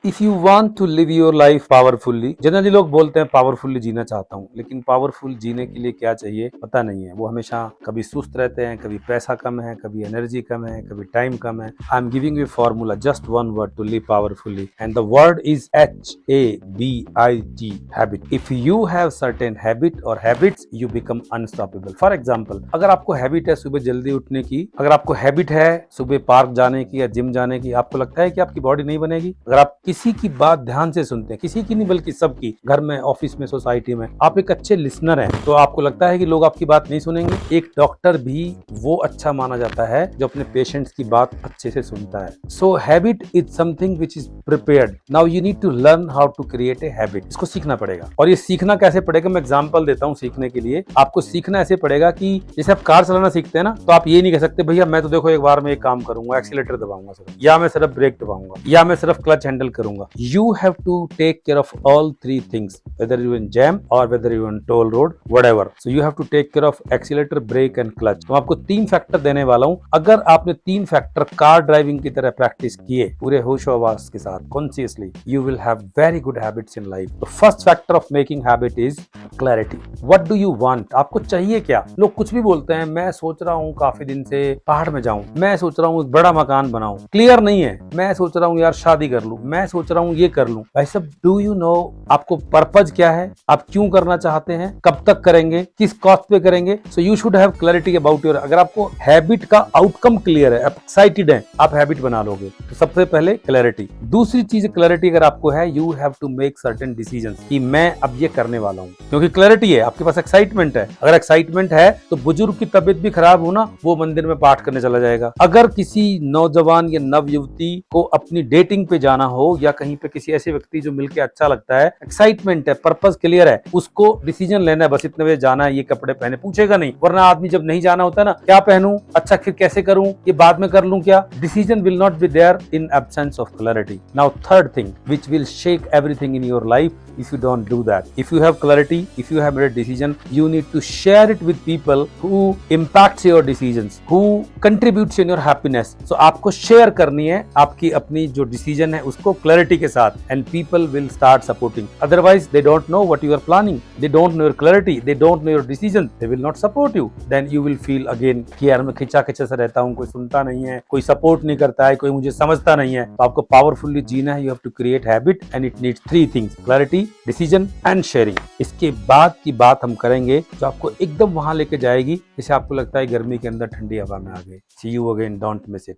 If you want to live your life powerfully, generally लोग बोलते हैं पावरफुली जीना चाहता हूँ, लेकिन पावरफुल जीने के लिए क्या चाहिए पता नहीं है। वो हमेशा कभी सुस्त रहते हैं, कभी पैसा कम है, कभी एनर्जी कम है, कभी टाइम कम है। I am giving you formula, just one word to live powerfully and the word is HABIT, habit. If you have certain habit और habits you become unstoppable. For example, अगर आपको हैबिट है सुबह जल्दी उठने की, अगर आपको हैबिट है सुबह पार्क जाने की या जिम जाने की, आपको लगता है कि आपकी बॉडी नहीं बनेगी? अगर आप किसी की बात ध्यान से सुनते हैं, किसी की नहीं बल्कि सबकी, घर में, ऑफिस में, सोसाइटी में, आप एक अच्छे लिसनर हैं, तो आपको लगता है कि लोग आपकी बात नहीं सुनेंगे? एक डॉक्टर भी वो अच्छा माना जाता है जो अपने पेशेंट्स की बात अच्छे से सुनता है। So habit is something which is prepared. Now you need to learn how to create a habit. इसको सीखना पड़ेगा, और ये सीखना कैसे पड़ेगा, मैं एग्जांपल देता हूँ सीखने के लिए। आपको सीखना ऐसे पड़ेगा कि जैसे आप कार चलाना सीखते हैं ना, तो आप ये नहीं कह सकते भैया मैं तो देखो एक बार में एक काम करूंगा, एक्सीलेटर दबाऊंगा सिर्फ, या मैं सिर्फ ब्रेक दबाऊंगा, या मैं सिर्फ क्लच हैंडल करूंगा। You have to take care of all three things, whether you in jam और whether you in toll road, whatever. So you have to take care of accelerator, brake and clutch. तो आपको 3 factor देने वाला हूं। अगर आपने 3 factor car driving की तरह प्रैक्टिस किए पूरे होशो-हवास के साथ, consciously, you will have very good habits in life. The first factor of making habit is clarity. What do you want? आपको चाहिए क्या? लोग कुछ भी बोलते हैं, मैं सोच रहा हूँ काफी दिन से पहाड़ में जाऊं, मैं सोच रहा हूँ बड़ा मकान बनाऊं। क्लियर नहीं है। मैं सोच रहा हूँ यार शादी कर लूं, मैं सोच रहा हूँ ये कर लूं। भाई सब, डू यू नो आपको पर्पज क्या है? आप क्यों करना चाहते हैं? कब तक करेंगे? किस कॉस्ट पे करेंगे? So you should have clarity about your. अगर आपको हैबिट का आउटकम क्लियर है, एक्साइटेड है, आप हैबिट बना लोगे। तो सबसे पहले क्लैरिटी। दूसरी चीज क्लैरिटी अगर आपको है, you have to make certain decisions कि मैं अब ये करने वाला हूँ, क्योंकि क्लैरिटी है, आपके पास एक्साइटमेंट है। अगर एक्साइटमेंट है तो बुजुर्ग की तबीयत भी खराब हो ना, वो मंदिर में पाठ करने चला जाएगा। अगर किसी नौजवान या नव युवती को अपनी डेटिंग पे जाना हो या कहीं पे किसी ऐसे व्यक्ति जो मिलके अच्छा लगता है, एक्साइटमेंट है, पर्पस क्लियर है, उसको डिसीजन लेना है, बस इतने बजे जाना है, ये कपड़े पहने, पूछेगा नहीं। वरना आदमी जब नहीं जाना होता ना, क्या पहनूं, अच्छा फिर कैसे करूं, ये बाद में कर लूं क्या? Decision will not be there in absence of clarity. Now third thing which will shake everything in your life if you don't do that. If you have clarity, if you have made a decision, you need to share it with people who impacts your decisions, who contributes in your happiness. So आपको share करनी है आपकी अपनी जो decision है उसको clarity के साथ, and people will start supporting. Otherwise they don't know what you are planning, they don't know your clarity, they don't know your decision, they will not support you. Then you will feel again कि यार मैं खिंचा खिंचा सा रहता हूँ, कोई सुनता नहीं है, कोई सपोर्ट नहीं करता है, कोई मुझे समझता नहीं है। तो आपको पावरफुली जीना है, you have to create habit and it needs 3 things: clarity, decision and sharing. इसके बाद की बात हम करेंगे जो आपको एकदम वहां लेके जाएगी जैसे आपको लगता है गर्मी के अंदर ठंडी हवा में आ गए। See you again, don't miss it.